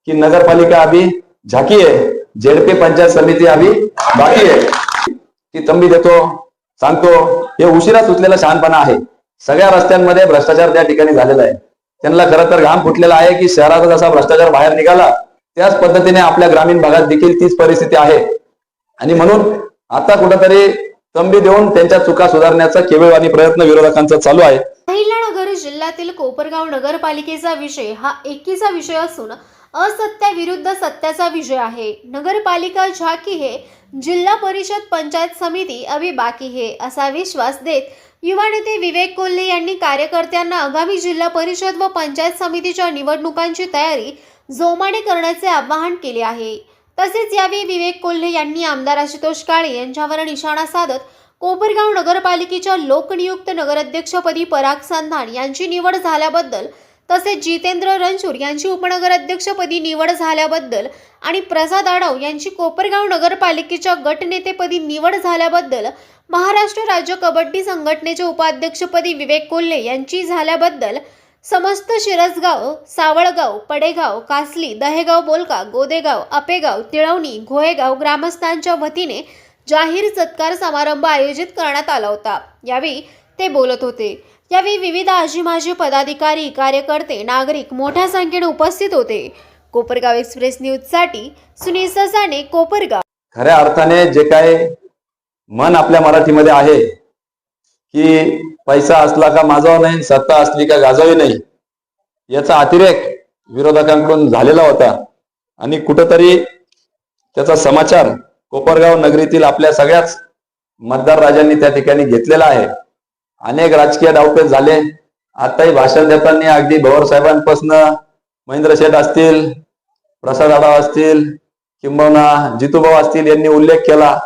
कि नगरपालिका अभी झाकी है, जेडपी पंचायत समिती अभी बाकी आहे, की तंबी देतो सांगतो, हे उशिरा सुचलेला शहाणपणा आहे. सगळ्या रस्त्यांमध्ये भ्रष्टाचार त्या ठिकाणी झालेला आहे. त्यांना खरं तर घाम फुटलेला आहे की शहराचा जसा भ्रष्टाचार बाहेर निघाला त्याच पद्धतीने आपल्या ग्रामीण भागात देखील तीच परिस्थिती आहे. आणि म्हणून आता कुठेतरी तंबी देऊन त्यांच्या चुका सुधारण्याचा केविलवाणी प्रयत्न विरोधकांचा चालू आहे. अहिल्यानगर जिल्ह्यातील कोपरगाव नगरपालिकेचा विषय हा एकीचा विषय असून असत्याविरुद्ध सत्याचा विजय आहे. नगरपालिका झाकी है, जिल्हा परिषद पंचायत समिती अभी बाकी है, असा विश्वास देत युवा नेते विवेक कोल्हे यांनी कार्यकर्त्यांना आगामी जिल्हा परिषद व पंचायत समितीच्या निवडणुकांची तयारी जोमाने करण्याचे आवाहन केले आहे. तसेच यावेळी विवेक कोल्हे यांनी आमदार आशुतोष काळे यांच्यावर निशाणा साधत कोपरगाव नगरपालिकेच्या लोकनियुक्त नगराध्यक्षपदी पराग संधान यांची निवड झाल्याबद्दल, तसेच जितेंद्र रणछोड यांची उपनगराध्यक्षपदी निवड झाल्याबद्दल आणि प्रसाद आडव यांची कोपरगाव नगरपालिकेच्या गटनेतेपदी निवड झाल्याबद्दल, महाराष्ट्र राज्य कबड्डी संघटनेचे उपाध्यक्षपदी विवेक कोल्हे यांची झाल्याबद्दल समस्त शिरसगाव, सावळगाव, पडेगाव, कासली, दहेगाव, बोलका, गोदेगाव, आपेगाव, तिळवणी, घोळेगाव ग्रामस्थांच्या वतीने जाहीर सत्कार समारंभ आयोजित करण्यात आला होता. यावेळी ते बोलत होते. यावेळी विविध आजी माजी पदाधिकारी, कार्यकर्ते, नागरिक मोठ्या संख्येने उपस्थित होते. कोपरगाव एक्सप्रेस न्यूजसाठी सुनील ससाने, कोपरगाव. खऱ्या अर्थाने जे काय मन आपल्या मराठीमध्ये आहे की पैसा असला का माजावा नाही, सत्ता असली का गाजावी नाही, याचा अतिरेक विरोधकांकडून झालेला होता. आणि कुठंतरी त्याचा समाचार कोपरगाव नगरीतील आपल्या सगळ्याच मतदार राजांनी त्या ठिकाणी घेतलेला आहे. अनेक राजकीय डावपेच झाले. आताही भाषण देताना अगदी भवर साहेबांपासून महेंद्र शेठ असतील, प्रसाद आढाव असतील, किंबहुना जितूभाऊ असतील, यांनी उल्लेख केला.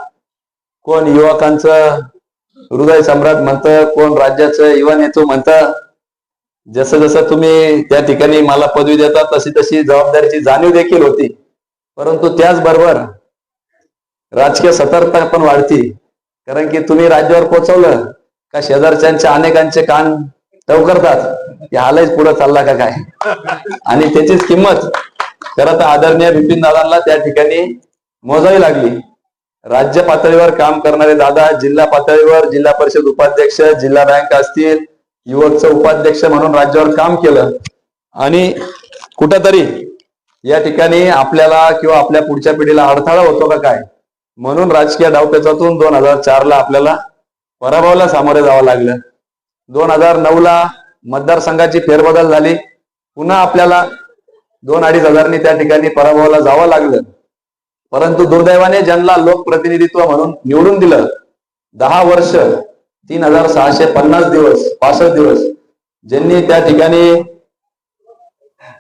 कोण युवकांचं हृदय सम्राट म्हणतं, कोण राज्याचं युवा नेतो म्हणतं. जसं जसं तुम्ही त्या ठिकाणी मला पदवी देता तशी तशी जबाबदारीची जाणीव देखील होती. परंतु त्याचबरोबर राजकीय सतर्कता पण वाढती. कारण की तुम्ही राज्यावर पोहोचवलं का शेजारच्यांच्या अनेकांचे कान टवकरतात की हालच पुढे चालला का काय. आणि त्याचीच किंमत खरं तर आदरणीय बिपिन दादांना त्या ठिकाणी मोजावी लागली. राज्य पातळीवर काम करणारे दादा जिल्हा पातळीवर जिल्हा परिषद उपाध्यक्ष, जिल्हा बँक असतील, युवकचं उपाध्यक्ष म्हणून राज्यावर काम केलं. आणि कुठंतरी या ठिकाणी आपल्याला किंवा आपल्या पुढच्या पिढीला अडथळा होतो का काय म्हणून राजकीय डावपेचातून 2004ला आपल्याला पराभवाला सामोरे जावं लागलं. 2009ला मतदारसंघाची फेरबदल झाली. पुन्हा आपल्याला 2-2.5 हजारांनी त्या ठिकाणी पराभवाला जावं लागलं. परंतु दुर्दैवाने ज्यांना लोकप्रतिनिधित्व म्हणून निवडून दिलं, 10 वर्ष 3650 दिवस 65 दिवस ज्यांनी त्या ठिकाणी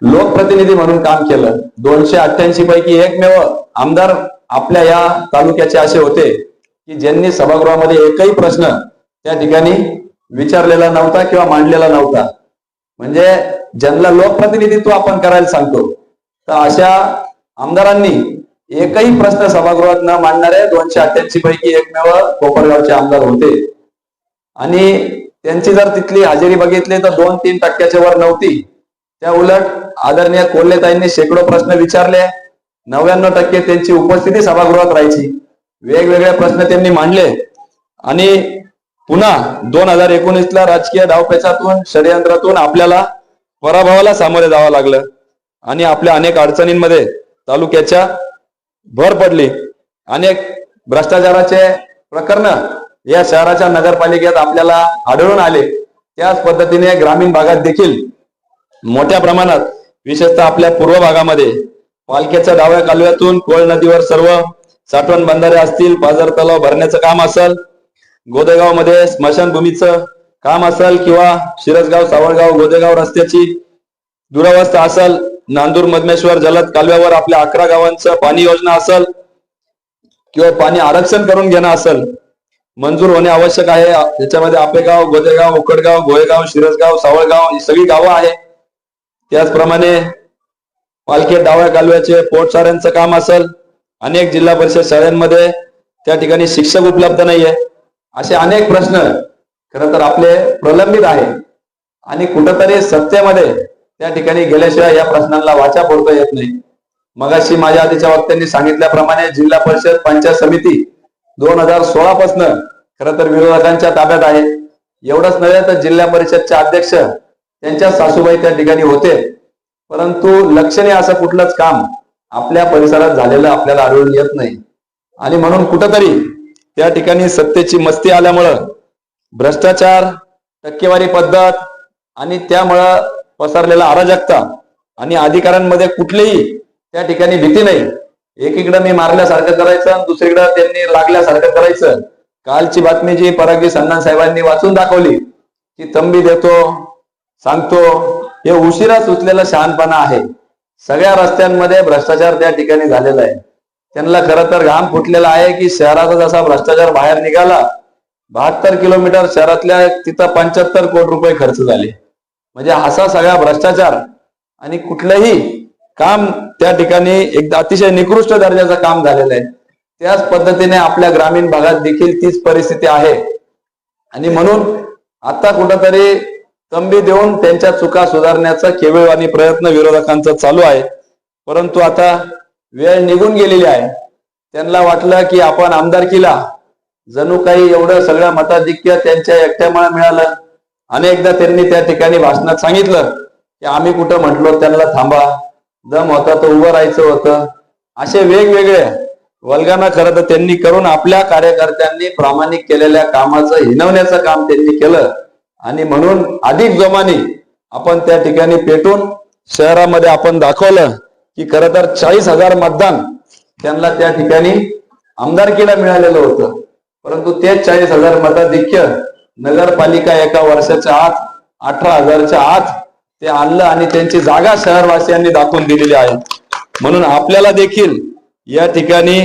लोकप्रतिनिधी म्हणून काम केलं, 288 पैकी एकमेव आमदार आपल्या या तालुक्याचे असे होते की ज्यांनी सभागृहामध्ये एकही प्रश्न त्या ठिकाणी विचारलेला नव्हता किंवा मांडलेला नव्हता. म्हणजे ज्यांना लोकप्रतिनिधित्व आपण करायला सांगतो तर अशा आमदारांनी एकही प्रश्न सभागृहात न मांडणारे 288 पैकी एकमेव कोपरगावचे आमदार होते. आणि त्यांची जर तिथली हजेरी बघितली तर 2-3% वर नव्हती. त्या उलट आदरणीय कोल्हेताईंनी शेकडो प्रश्न विचारले. 99% त्यांची उपस्थिती सभागृहात राहायची. वेगवेगळे प्रश्न त्यांनी मांडले. आणि पुन्हा 2019ला राजकीय डावपेचातून षडयंत्रातून आपल्याला पराभवाला सामोरे जावं लागलं. आणि आपल्या अनेक अडचणींमध्ये तालुक्याच्या भर पडली. अनेक भ्रष्टाचाराचे प्रकरण या शहराच्या नगरपालिकेत आपल्याला आढळून आले. त्याच पद्धतीने ग्रामीण भागात देखील मोठ्या प्रमाणात, विशेषतः आपल्या पूर्व भागामध्ये पालख्याच्या डाव्या कालव्यातून कोळ नदीवर सर्व साठवण बंधारे असतील, पाझर तलाव भरण्याचं काम असेल, गोदेगाव मध्ये स्मशानभूमीचं काम असेल, किंवा शिरसगाव, सावळगाव, गोदेगाव रस्त्याची दुरावस्था असेल, नांदूर मधमेश्वर जलद कालव्यावर आपल्या 11 गावांचं पाणी योजना असेल, किंवा पाणी आरक्षण करून घेणं असेल, मंजूर होणे आवश्यक आहे. त्याच्यामध्ये आपेगाव, गोदेगाव, उकडगाव, गोळेगाव, शिरसगाव, सावळगाव ही सगळी गावं आहे. त्याचप्रमाणे पालखी डाव्या कालव्याचे पोटसाऱ्यांचं काम असेल, अनेक जिल्हा परिषद शाळांमध्ये त्या ठिकाणी शिक्षक उपलब्ध नाहीये. असे अनेक प्रश्न खरं तर आपले प्रलंबित आहे. आणि कुठंतरी सत्तेमध्ये त्या ठिकाणी गेल्याशिवाय या प्रश्नांना वाचा फोडता येत नाही. मगाशी माझ्या आधीच्या वक्त्यांनी सांगितल्याप्रमाणे जिल्हा परिषद पंचायत समिती 2016 पासून खरं तर विरोधकांच्या ताब्यात आहे. एवढंच नव्हे तर जिल्हा परिषदचे अध्यक्ष त्यांच्या सासूबाई त्या ठिकाणी होते, परंतु लक्षणीय असं कुठलंच काम आपल्या परिसरात झालेलं आपल्याला आढळून येत नाही. आणि म्हणून कुठंतरी त्या ठिकाणी सत्तेची मस्ती आल्यामुळं भ्रष्टाचार, टक्केवारी पद्धत आणि त्यामुळं पसरलेला अराजकता आणि अधिकाऱ्यांमध्ये कुठलीही त्या ठिकाणी भीती नाही. एकीकडे मी मारल्यासारखं करायचं, दुसरीकडे त्यांनी लागल्यासारखं करायचं. कालची बातमी जी परागजी संधान साहेबांनी वाचून दाखवली की तंबी देतो, सांगतो, हे उशिरा सुचलेला शहाणपणा आहे. सगळ्या रस्त्यांमध्ये भ्रष्टाचार त्या ठिकाणी झालेला आहे. त्यांना खरं तर घाम फुटलेला आहे की शहराचा जसा भ्रष्टाचार बाहेर निघाला, 72 किलोमीटर शहरातल्या तिथं 75 कोटी रुपये खर्च झाले. म्हणजे असा सगळा भ्रष्टाचार आणि कुठलंही काम त्या ठिकाणी एक अतिशय निकृष्ट दर्जाचं काम झालेलं आहे. त्याच पद्धतीने आपल्या ग्रामीण भागात देखील तीच परिस्थिती आहे. आणि म्हणून आता कुठंतरी तंबी देऊन त्यांच्या चुका सुधारण्याचा केविळवाणी प्रयत्न विरोधकांचा चालू आहे. परंतु आता वेळ निघून गेलेली आहे. त्यांना वाटलं की आपण आमदारकीला जणू काही एवढं सगळं मताधिक्य त्यांच्या एकट्यामुळे मिळालं. अनेकदा त्यांनी त्या ठिकाणी भाषणात सांगितलं की आम्ही कुठं म्हटलो त्यांना थांबा, दम होता तो उभं राहायचं होतं. असे वेगवेगळे वल्गना खरं तर त्यांनी करून आपल्या कार्यकर्त्यांनी प्रामाणिक केलेल्या कामाचं हिनवण्याचं काम त्यांनी केलं. आणि म्हणून अधिक जोमाने आपण त्या ठिकाणी पेटून शहरामध्ये आपण दाखवलं की खरं तर 40,000 मतदान त्यांना त्या ठिकाणी आमदारकीला मिळालेलं होतं. परंतु तेच 40,000 मताधिक्य नगरपालिका एका वर्षाच्या आत 18,000च्या आत ते आणलं आणि त्यांची जागा शहरवासियांनी दाखवून दिलेली आहे. म्हणून आपल्याला देखील या ठिकाणी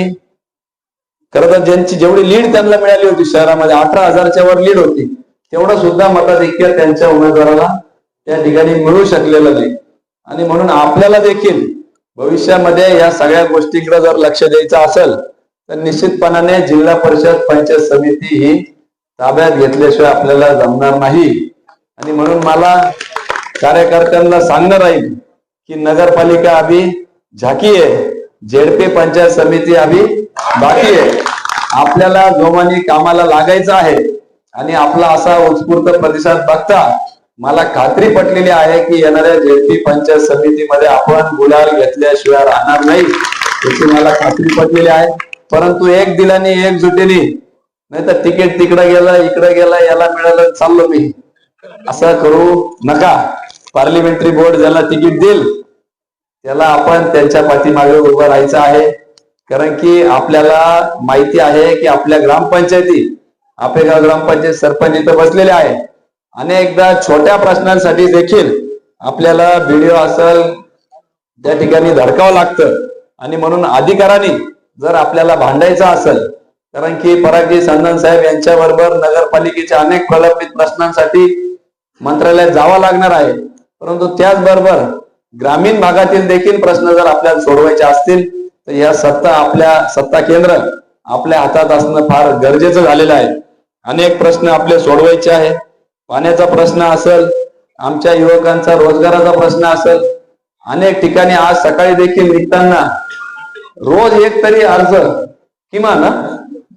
खरं तर ज्यांची जेवढी लीड त्यांना मिळाली होती शहरामध्ये 18,000च्या वर लीड होती, तेवढं सुद्धा मताधिक्य त्यांच्या उमेदवाराला त्या ठिकाणी मिळू शकलेलं नाही. आणि म्हणून आपल्याला देखील भविष्यामध्ये या सगळ्या गोष्टीकडे जर लक्ष द्यायचं असेल तर निश्चितपणाने जिल्हा परिषद पंचायत समिती ही ताब्यात घेतल्याशिवाय आपल्याला जमणार नाही. आणि म्हणून मला कार्यकर्त्यांना सांगणं राहील की नगरपालिका अभी झाकी आहे, झेडपी पंचायत समिती अभी बाकी आहे. आपल्याला जोमाने कामाला लागायचं आहे. आणि आपला असा उत्स्फूर्त प्रतिसाद बघता मला खात्री पटलेली आहे की येणाऱ्या झेडपी पंचायत समितीमध्ये आपण गुलाल घेतल्याशिवाय राहणार नाही, याची मला खात्री पटलेली आहे. परंतु एक दिलाने एकजुटीने, नाही तर तिकीट तिकडे गेलं, इकडे गेलं, याला मिळालं चाललो मी, असं करू नका. पार्लिमेंटरी बोर्ड ज्याला तिकीट देईल त्याला आपण त्यांच्या पाठीमागे उभं राहायचं आहे. कारण की आपल्याला माहिती आहे की आपल्या ग्रामपंचायती, आपेगाव ग्रामपंचायत सरपंच इथं बसलेले आहे. अनेकदा छोट्या प्रश्नांसाठी देखील आपल्याला व्हिडिओ असेल त्या ठिकाणी धडकावं लागतं. आणि म्हणून अधिकाऱ्यांनी जर आपल्याला भांडायचं असेल, कारण की परागजी संधान साहेब यांच्या बरोबर नगरपालिकेच्या अनेक प्रलंबित प्रश्नांसाठी मंत्रालयात जावं लागणार आहे. परंतु त्याचबरोबर ग्रामीण भागातील देखील प्रश्न जर आपल्याला सोडवायचे असतील तर या सत्ता केंद्र आपल्या हातात असणं फार गरजेचं झालेलं आहे. अनेक प्रश्न आपले सोडवायचे आहे. पाण्याचा प्रश्न असेल, आमच्या युवकांचा रोजगाराचा प्रश्न असेल. अनेक ठिकाणी आज सकाळी देखील निघताना रोज एक तरी अर्ज, किमान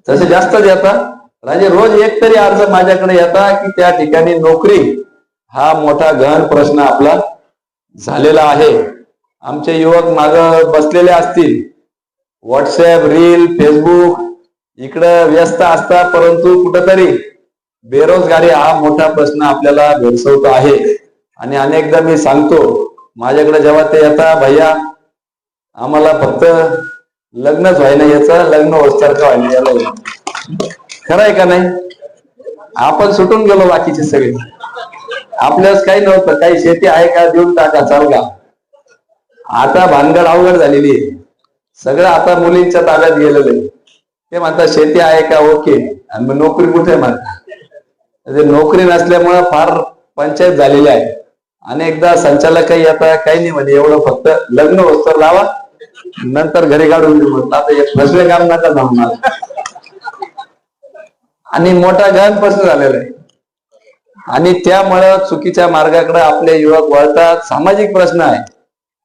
तसे जास्तच येतात राजे, रोज एक तरी अर्ज माझ्याकडे येतात की त्या ठिकाणी नोकरी हा मोठा गहन प्रश्न आपला झालेला आहे. आमचे युवक माग बसलेले असतील, व्हॉट्सअप, रील, फेसबुक इकडं व्यस्त असतात, परंतु कुठंतरी बेरोजगारी हा मोठा प्रश्न आपल्याला भेडसावतो आहे. आणि अनेकदा मी सांगतो, माझ्याकडे जेव्हा ते येतात, भैया आम्हाला फक्त लग्नच व्हायला याचं, लग्न होस्तर का व्हायला याला, खरं आहे का नाही? आपण सुटून गेलो बाकीचे सगळे, आपल्यास काही नव्हतं, काही शेती आहे का देऊन टाका चाल का. आता भानगड अवघड झालेली आहे. सगळं आता मुलींच्या ताब्यात गेलेलं आहे. ते म्हणतात शेती आहे का, ओके, आणि मग नोकरी कुठे म्हणतात. नोकरी नसल्यामुळे फार पंचायत झालेली आहे. अनेकदा संचालक काही येतात, काही नाही म्हणे, एवढं फक्त लग्न वस्तर लावा नंतर घरी काढून देऊ म्हटलं. आता एक फसवे काम नका जमणार. आणि मोठा गहन प्रश्न झालेला आहे. आणि त्यामुळं चुकीच्या मार्गाकडे आपले युवक वळतात. सामाजिक प्रश्न आहे.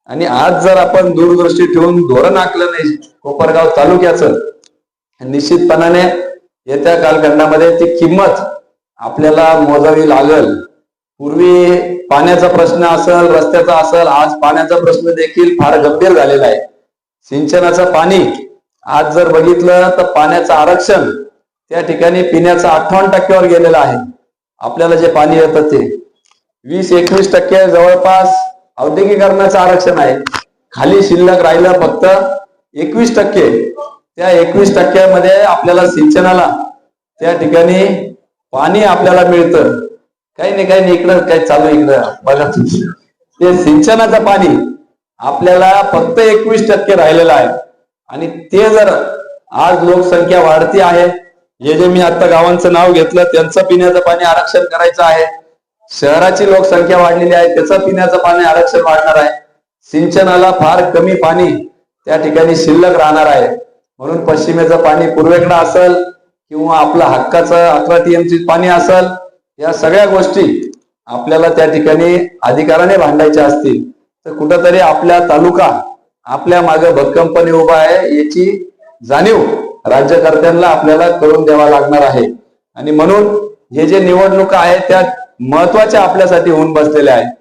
आणि आज जर आपण दूरदृष्टी ठेवून धोरण आखलं नाही कोपरगाव तालुक्याचं, निश्चितपणाने येत्या कालखंडामध्ये ती किंमत आपल्याला मोजावी लागल. पूर्वी पाण्याचा प्रश्न असेल, रस्त्याचा असेल, आज पाण्याचा प्रश्न देखील फार गंभीर झालेला आहे. सिंचनाचं पाणी आज जर बघितलं तर पाण्याचं आरक्षण त्या ठिकाणी पिण्याचं 58% गेलेलं आहे. आपल्याला जे पाणी येतं ते 20-21% जवळपास औद्योगिकरणाचं आरक्षण आहे. खाली शिल्लक राहिलं फक्त 21%. त्या 21% आपल्याला सिंचनाला त्या ठिकाणी पाणी आपल्याला मिळतं. काही नाही इकडं काय चालू इकडं बघा, ते सिंचनाचं पाणी आपल्याला फक्त 21% राहिलेलं आहे. आणि ते जर आज लोकसंख्या वाढती आहे, हे जे मी आता गावांचं नाव घेतलं त्यांचं पिण्याचं पाणी आरक्षण करायचं आहे. शहराची लोकसंख्या वाढलेली आहे, त्याचं पिण्याचं पाणी आरक्षण वाढणार आहे. सिंचनाला फार कमी पाणी त्या ठिकाणी शिल्लक राहणार आहे. म्हणून पश्चिमेचं पाणी पूर्वेकडे असेल किंवा आपलं हक्काचं 11 TMC पाणी असेल, या सगळ्या गोष्टी आपल्याला त्या ठिकाणी अधिकाराने भांडायच्या असतील तर कुठंतरी आपल्या तालुका आपल्या मागे भक्कमपणे उभा आहे याची जाणीव राज्यकर्त्यांना आपल्याला करून द्यावा लागणार आहे. आणि म्हणून हे जे निवडणुका आहेत त्या महत्वाच्या आपल्यासाठी होऊन बसलेल्या आहेत.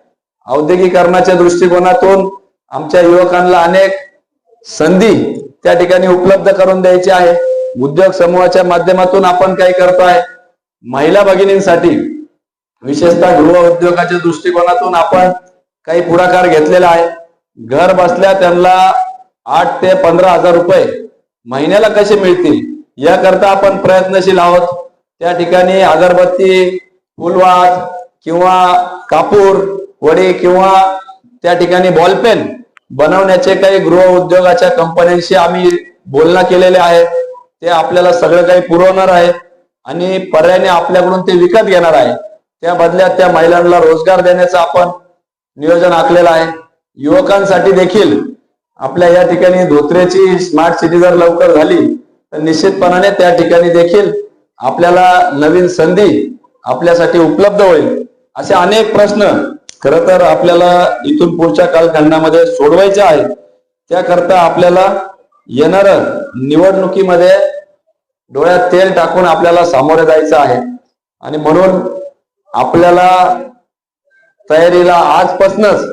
औद्योगिकरणाच्या दृष्टिकोनातून आमच्या युवकांना अनेक संधी त्या ठिकाणी उपलब्ध करून द्यायची आहे. उद्योग समूहाच्या माध्यमातून आपण काही करतो आहे. महिला भगिनींसाठी विशेषतः गृह उद्योगाच्या दृष्टिकोनातून आपण काही पुढाकार घेतलेला आहे. घर बसल्या त्यांना 8 ते 15 हजार रुपये महिन्याला कसे मिळतील याकरता आपण प्रयत्नशील आहोत. त्या ठिकाणी अगरबत्ती, फुलवात किंवा कापूर वडी किंवा त्या ठिकाणी बॉलपेन बनवण्याचे काही गृह उद्योगाच्या कंपन्यांशी आम्ही बोलणं केलेले आहे. ते आपल्याला सगळं काही पुरवणार आहे आणि पर्यायाने आपल्याकडून ते विकत घेणार आहे. त्या बदल्यात त्या महिलांना रोजगार देण्याचं आपण नियोजन आखलेलं आहे. युवकांसाठी देखील आपल्या या ठिकाणी धोत्रेची स्मार्ट सिटी जर लवकर झाली तर निश्चितपणाने त्या ठिकाणी देखील आपल्याला नवीन संधी आपल्यासाठी उपलब्ध होईल. असे अनेक प्रश्न खरं तर आपल्याला इथून पुढच्या कालखंडामध्ये सोडवायचे आहेत. त्याकरता आपल्याला येणार निवडणुकीमध्ये डोळ्यात तेल टाकून आपल्याला सामोरे जायचं आहे. आणि म्हणून आपल्याला तयारीला आजपासूनच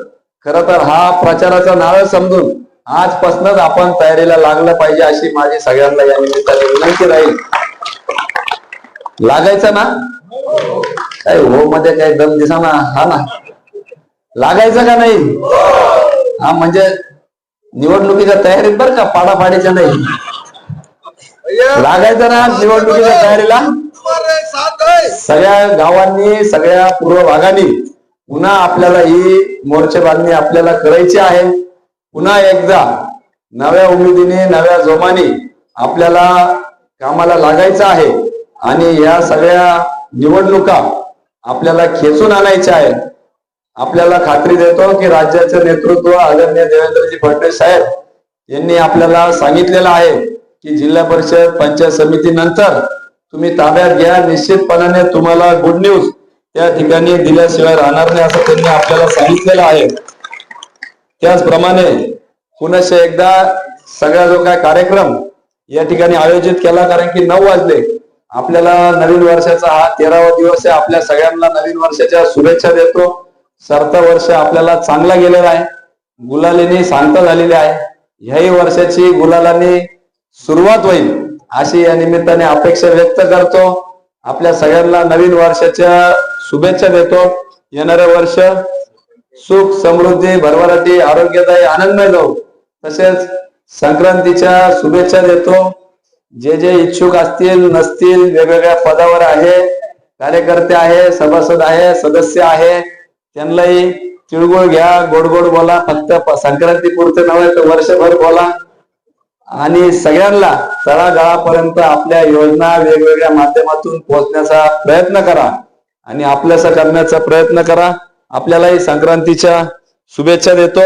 खरं तर हा प्रचाराचा नारळ समजून आजपासूनच आपण तयारीला लागलं पाहिजे अशी माझी सगळ्यांना या निमित्ताने विनंती राहील. लागायचं ना? काय हो मध्ये काही दम दिसा ना? हा ना, लागायचं का नाही? हा म्हणजे निवडणुकीच्या तयारीत बरं का, पाडापाडीच्या नाही, लागायचं ना निवडणुकीच्या तयारीला. सगळ्या गावांनी सगळ्या पूर्व भागांनी पुन्हा आपल्याला ही मोर्चेबांधणी आपल्याला करायची आहे. पुन्हा एकदा नव्या उमेदीने नव्या जोमाने आपल्याला कामाला लागायचं आहे आणि या सगळ्या निवडणुका आपल्याला खेचून आणायच्या आहेत. आपल्याला खात्री देतो की राज्याचे नेतृत्व आदरणीय देवेंद्रजी फडणवीस साहेब यांनी आपल्याला सांगितलेलं आहे की जिल्हा परिषद पंचायत समिती नंतर तुम्ही ताब्यात घ्या. निश्चितपणाने तुम्हाला गुड न्यूज त्या ठिकाणी दिल्याशिवाय राहणार नाही असं त्यांनी आपल्याला सांगितलेलं आहे. त्याचप्रमाणे पुनश्च एकदा सगळा जो काय कार्यक्रम या ठिकाणी आयोजित केला, कारण की 9 वाजले, आपल्याला नवीन वर्षाचा हा 13वा दिवस आहे. आपल्या सगळ्यांना नवीन वर्षाच्या शुभेच्छा देतो. सरतं वर्ष आपल्याला चांगला गेलेला आहे, गुलालीने शांत झालेली आहे. ह्याही वर्षाची गुलालाने सुरुवात होईल अशी या निमित्ताने अपेक्षा व्यक्त करतो. आपल्या सगळ्यांना नवीन वर्षाच्या शुभेच्छा देतो. येणारे वर्ष सुख समृद्धी भरभराटी आरोग्यदायी आनंदमय जाऊ. तसेच संक्रांतीच्या शुभेच्छा देतो. जे जे इच्छुक असतील नसतील, वेगवेगळ्या पदावर आहे, कार्यकर्ते आहे, सभासद आहे, सदस्य आहे, त्यांनाही तिळगुळ घ्या, गोड गोड बोला. फक्त संक्रांती पुरते नव्हे तर वर्षभर बोला आणि सगळ्यांना तळागाळापर्यंत आपल्या योजना वेगवेगळ्या माध्यमातून पोहोचण्याचा प्रयत्न करा आणि आपल्यासा करण्याचा प्रयत्न करा. आपल्यालाही संक्रांतीच्या शुभेच्छा देतो.